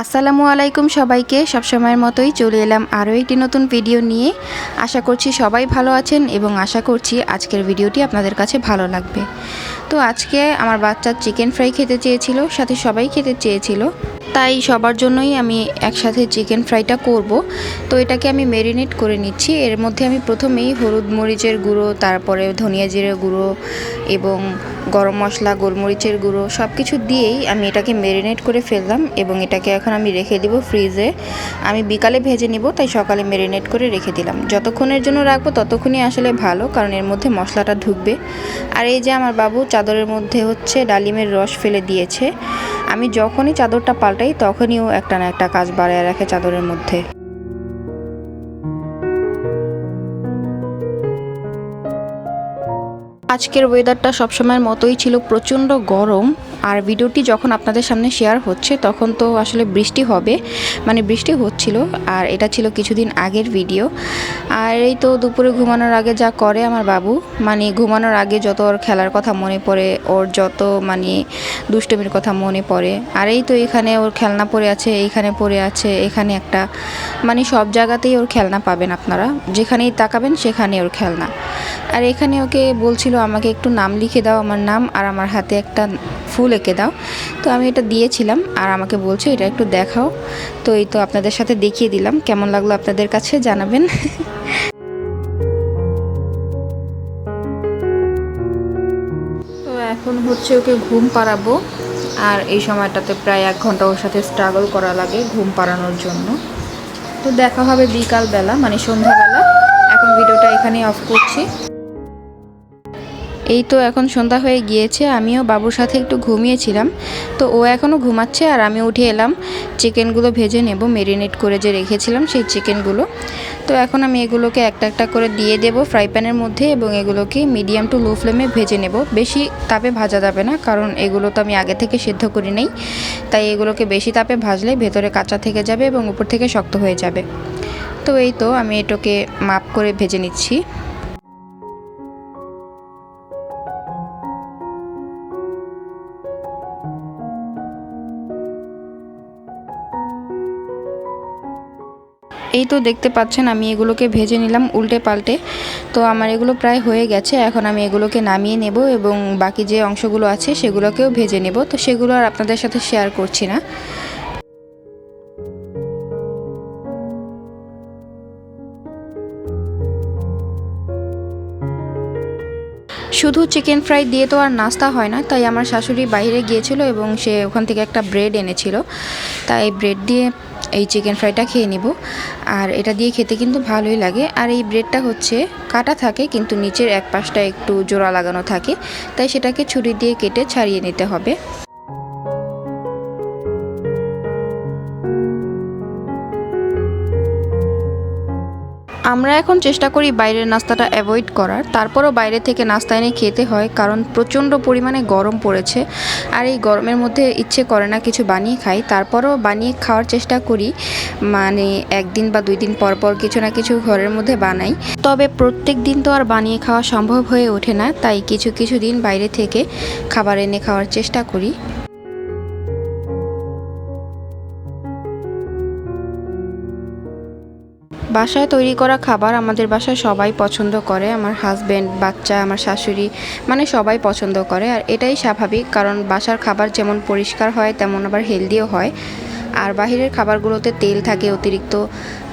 আসসালামু আলাইকুম সবাইকে। সবসময়ের মতোই চলে এলাম আরও একটি নতুন ভিডিও নিয়ে। আশা করছি সবাই ভালো আছেন এবং আশা করছি আজকের ভিডিওটি আপনাদের কাছে ভালো লাগবে। তো আজকে আমার বাচ্চা চিকেন ফ্রাই খেতে চেয়েছিল, সাথে সবাই খেতে চেয়েছিল, তাই সবার জন্যই আমি একসাথে চিকেন ফ্রাইটা করব। তো এটাকে আমি ম্যারিনেট করে নিচ্ছি। এর মধ্যে আমি প্রথমেই হলুদ মরিচের গুঁড়ো, তারপরে ধনিয়া জিরে গুঁড়ো এবং গরম মশলা, গোলমরিচের গুঁড়ো সব কিছু দিয়েই আমি এটাকে ম্যারিনেট করে ফেললাম এবং এটাকে এখন আমি রেখে দিব ফ্রিজে। আমি বিকালে ভেজে নিব, তাই সকালে ম্যারিনেট করে রেখে দিলাম। যতক্ষণের জন্য রাখবো ততক্ষণই আসলে ভালো, কারণ এর মধ্যে মশলাটা ঢুকবে। আর এই যে আমার বাবু চাদরের মধ্যে ডালিমের রস ফেলে দিয়েছে। আমি যখনই চাদরটা পাল্টাই তখনই ও একটা না একটা কাজ বাড়ায় রাখে চাদরের মধ্যে। আজকের ওয়েদারটা সবসময়ের মতোই ছিল প্রচণ্ড গরম। আর ভিডিওটি যখন আপনাদের সামনে শেয়ার হচ্ছে তখন তো আসলে বৃষ্টি হবে, মানে বৃষ্টি হচ্ছিল। আর এটা ছিল কিছুদিন আগের ভিডিও। আর এই তো দুপুরে ঘুমানোর আগে যা করে আমার বাবু, মানে ঘুমানোর আগে যত ওর খেলার কথা মনে পড়ে, ওর যত দুষ্টুমির কথা মনে পড়ে। আর এই তো এখানে ওর খেলনা পড়ে আছে, এইখানে পড়ে আছে, এখানে একটা, সব জায়গাতেই ওর খেলনা পাবেন আপনারা, যেখানেই তাকাবেন সেখানে ওর খেলনা। আর এখানে ওকে বলছিল আমাকে একটু নাম লিখে দাও, আমার নাম আর আমার হাতে একটা ফুল এঁকে দাও। তো আমি এটা দিয়েছিলাম আর আমাকে বলছে এটা একটু দেখাও। তো এই তো আপনাদের সাথে দেখিয়ে দিলাম, কেমন লাগলো আপনাদের কাছে জানাবেন। তো এখন ওকে ঘুম পাড়াবো। আর এই সময়টাতে প্রায় 1 ঘন্টা ওর সাথে স্ট্রাগল করা লাগে ঘুম পাড়ানোর জন্য। তো দেখা হবে বিকালবেলা, সন্ধ্যাবেলা। এখন ভিডিওটা এখানেই অফ করছি। এই তো এখন সন্ধ্যা হয়ে গিয়েছে, আমিও বাবুর সাথে একটু ঘুমিয়েছিলাম। তো ও এখনও ঘুমাচ্ছে আর আমি উঠে এলাম চিকেনগুলো ভেজে নেব, ম্যারিনেট করে যে রেখেছিলাম সেই চিকেনগুলো। তো এখন আমি এগুলোকে একটা একটা করে দিয়ে দেব ফ্রাই প্যানের মধ্যে এবং এগুলোকে মিডিয়াম টু লো ফ্লেমে ভেজে নেব। বেশি তাপে ভাজা যাবে না, কারণ এগুলো তো আমি আগে থেকে সিদ্ধ করি নেই, তাই এগুলোকে বেশি তাপে ভাজলে ভেতরে কাঁচা থেকে যাবে এবং উপর থেকে শক্ত হয়ে যাবে। তো এই তো আমি এটাকে মাপ করে ভেজে নিচ্ছি। এই তো দেখতে পাচ্ছেন আমি এগুলোকে ভেজে নিলাম উল্টে পাল্টে। তো আমার এগুলো প্রায় হয়ে গেছে। এখন আমি এগুলোকে নামিয়ে নেব এবং বাকি যে অংশগুলো আছে সেগুলোকেও ভেজে নেব। তো সেগুলো আর আপনাদের সাথে শেয়ার করছি না। শুধু চিকেন ফ্রাই দিয়ে তো আর নাস্তা হয় না, তাই আমার শাশুড়ি বাইরে গিয়েছিল এবং সে ওখান থেকে একটা ব্রেড এনেছিল। তাই ব্রেড দিয়ে এই চিকেন ফ্রাইটা খেয়ে নিব। আর এটা দিয়ে খেতে কিন্তু ভালোই লাগে। আর এই ব্রেডটা কাটা থাকে, কিন্তু নিচের এক পাশটা একটু জোড়া লাগানো থাকে, তাই সেটাকে ছুরি দিয়ে কেটে ছাড়িয়ে নিতে হবে। আমরা এখন চেষ্টা করি বাইরের নাস্তাটা অ্যাভয়েড করার, তারপরও বাইরে থেকে নাস্তা এনে খেতে হয়, কারণ প্রচণ্ড পরিমাণে গরম পড়েছে। আর এই গরমের মধ্যে ইচ্ছে করে না কিছু বানিয়ে খাই, তারপরও বানিয়ে খাওয়ার চেষ্টা করি। 1 দিন বা 2 দিন পর পর কিছু না কিছু ঘরের মধ্যে বানাই। তবে প্রত্যেক দিন তো আর বানিয়ে খাওয়া সম্ভব হয়ে ওঠে না, তাই কিছু কিছু দিন বাইরে থেকে খাবার এনে খাওয়ার চেষ্টা করি। বাসায় তৈরি করা খাবার আমাদের বাসায় সবাই পছন্দ করে। আমার হাজব্যান্ড, বাচ্চা, আমার শাশুড়ি, সবাই পছন্দ করে। আর এটাই স্বাভাবিক, কারণ বাসার খাবার যেমন পরিষ্কার হয় তেমন আবার হেলদিও হয়। আর বাহিরের খাবারগুলোতে তেল থাকে অতিরিক্ত,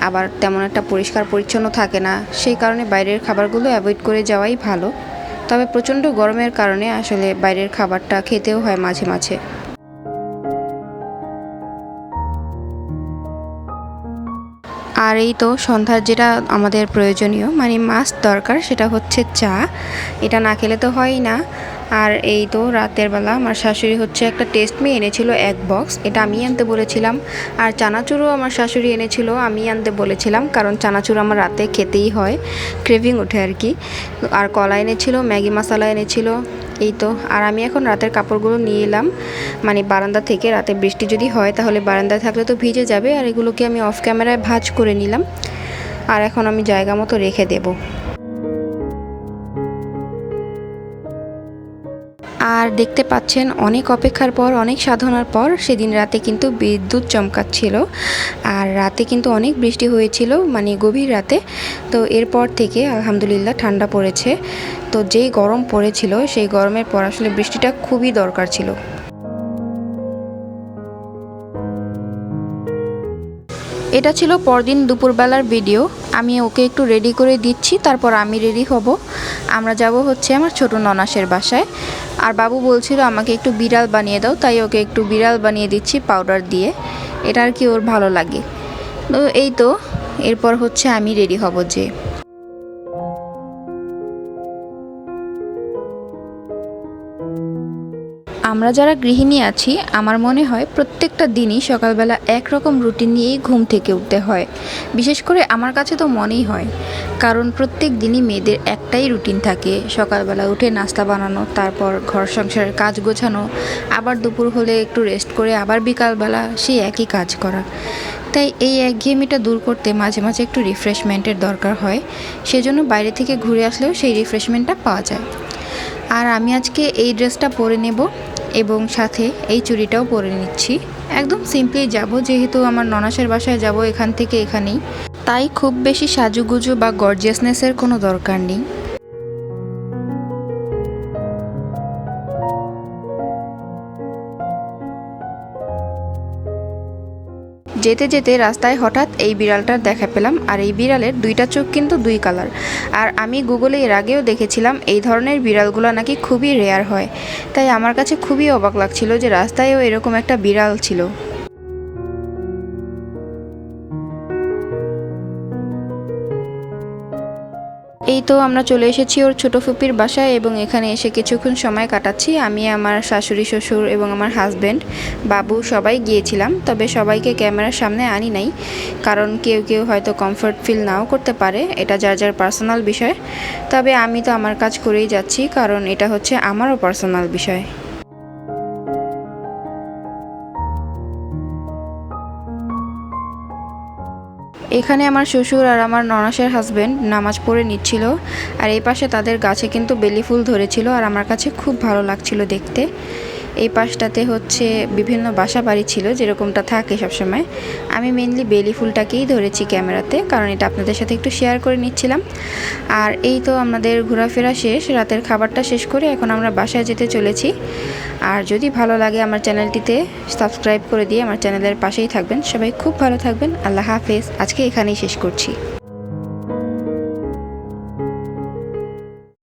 আবার তেমন একটা পরিষ্কার পরিচ্ছন্ন থাকে না। সেই কারণে বাইরের খাবারগুলো অ্যাভয়েড করে যাওয়াই ভালো। তবে প্রচণ্ড গরমের কারণে আসলে বাইরের খাবারটা খেতেও হয় মাঝে মাঝে। আর এই তো সন্ধ্যার যেটা আমাদের প্রয়োজনীয়, মাস্ট দরকার, সেটা হচ্ছে চা। এটা না খেলে তো হয়ই না। আর এই তো রাতের বেলা আমার শাশুড়ি একটা টেস্টমি এনেছিল 1 বক্স, এটা আমি আনতে বলেছিলাম। আর চানাচুরও আমার শাশুড়ি এনেছিল, আমি আনতে বলেছিলাম, কারণ চানাচুর আমার রাতে খেতেই হয়, ক্রেভিং ওঠে আর কি। আর কলা এনেছিল, ম্যাগি মশলা এনেছিল। এই তো। আর আমি এখন রাতের কাপড়গুলো নিয়ে এলাম বারান্দা থেকে। রাতে বৃষ্টি যদি হয় তাহলে বারান্দায় থাকলে তো ভিজে যাবে। আর এগুলোকে আমি অফ ক্যামেরায় ভাঁজ করে নিলাম। আর এখন আমি জায়গা মতো রেখে দেব। আর দেখতে পাচ্ছেন অনেক অপেক্ষার পর, অনেক সাধনার পর সেদিন রাতে কিন্তু বিদ্যুৎ চমকাচ্ছিল। আর রাতে কিন্তু অনেক বৃষ্টি হয়েছিল, মানে গভীর রাতে। তো এরপর থেকে আলহামদুলিল্লাহ ঠান্ডা পড়েছে। তো যেই গরম পড়েছিল সেই গরমের পর আসলে বৃষ্টিটা খুবই দরকার ছিল। এটা ছিল পরদিন দুপুরবেলার ভিডিও। আমি ওকে একটু রেডি করে দিচ্ছি, তারপর আমি রেডি হব। আমরা যাব হচ্ছে আমার ছোট ননাসের বাসায়। আর বাবু বলছিল আমাকে একটু বিড়াল বানিয়ে দাও, তাই ওকে একটু বিড়াল বানিয়ে দিচ্ছি পাউডার দিয়ে। এটা আর কি ওর ভালো লাগে। তো এই তো এরপর হচ্ছে আমি রেডি হব যে। আমরা যারা গৃহিণী আছি, আমার মনে হয় প্রত্যেকটা দিনই সকালবেলা একরকম রুটিন নিয়েই ঘুম থেকে উঠতে হয়। বিশেষ করে আমার কাছে তো মনেই হয়, কারণ প্রত্যেক দিনই মেয়েদের একটাই রুটিন থাকে, সকালবেলা উঠে নাস্তা বানানো, তারপর ঘর সংসারের কাজ গোছানো, আবার দুপুর হলে একটু রেস্ট করে আবার বিকালবেলা সেই একই কাজ করা। তাই এই একঘেয়েমিটা দূর করতে মাঝে মাঝে একটু রিফ্রেশমেন্টের দরকার হয়। সেজন্য বাইরে থেকে ঘুরে আসলেও সেই রিফ্রেশমেন্টটা পাওয়া যায়। আর আমি আজকে এই ড্রেসটা পরে নেব এবং সাথে এই চুড়িটাও পরে নিচ্ছি। একদম সিম্পলি যাব, যেহেতু আমার ননাসের বাসায় যাব এখান থেকে এখানেই, তাই খুব বেশি সাজুগুজু বা গর্জিয়াসনেসের কোনো দরকার নেই। যেতে যেতে রাস্তায় হঠাৎ এই বিড়ালটার দেখা পেলাম। আর এই বিড়ালের দুইটা চোখ কিন্তু দুই কালার। আর আমি গুগলে এর আগেও দেখেছিলাম এই ধরনের বিড়ালগুলো নাকি খুবই রেয়ার হয়। তাই আমার কাছে খুবই অবাক লাগছিল যে রাস্তায়ও এরকম একটা বিড়াল ছিল। এই তো আমরা চলে এসেছি ওর ছোট ফুপির বাসায় এবং এখানে এসে কিছুক্ষণ সময় কাটাচ্ছি। আমি, আমার শাশুড়ি, শ্বশুর এবং আমার হাজব্যান্ড, বাবু সবাই গিয়েছিলাম। তবে সবাইকে ক্যামেরার সামনে আনি নাই, কারণ কেউ কেউ হয়তো কমফর্ট ফিল নাও করতে পারে, এটা যার যার পার্সোনাল বিষয়। তবে আমি তো আমার কাজ করেই যাচ্ছি, কারণ এটা হচ্ছে আমারও পার্সোনাল বিষয়। এখানে আমার শ্বশুর আর আমার ননাসের হাজব্যান্ড নামাজ পড়ে নিচ্ছিল। আর এই পাশে তাদের গাছে কিন্তু বেলি ফুল ধরেছিল, আর আমার কাছে খুব ভালো লাগছিল দেখতে। এই পাশটাতে হচ্ছে বিভিন্ন বাসা বাড়ি ছিল, যেরকমটা থাকে সবসময়। আমি মেনলি বেলি ফুলটাকেই ধরেছি ক্যামেরাতে, কারণ এটা আপনাদের সাথে একটু শেয়ার করে নিচ্ছিলাম। আর এই তো আমাদের ঘোরাফেরা শেষ, রাতের খাবারটা শেষ করে এখন আমরা বাসায় যেতে চলেছি। আর যদি ভালো লাগে আমার চ্যানেলটিতে সাবস্ক্রাইব করে দিয়ে আমার চ্যানেলের পাশেই থাকবেন। সবাই খুব ভালো থাকবেন। আল্লাহ হাফেজ। আজকে এখানেই শেষ করছি।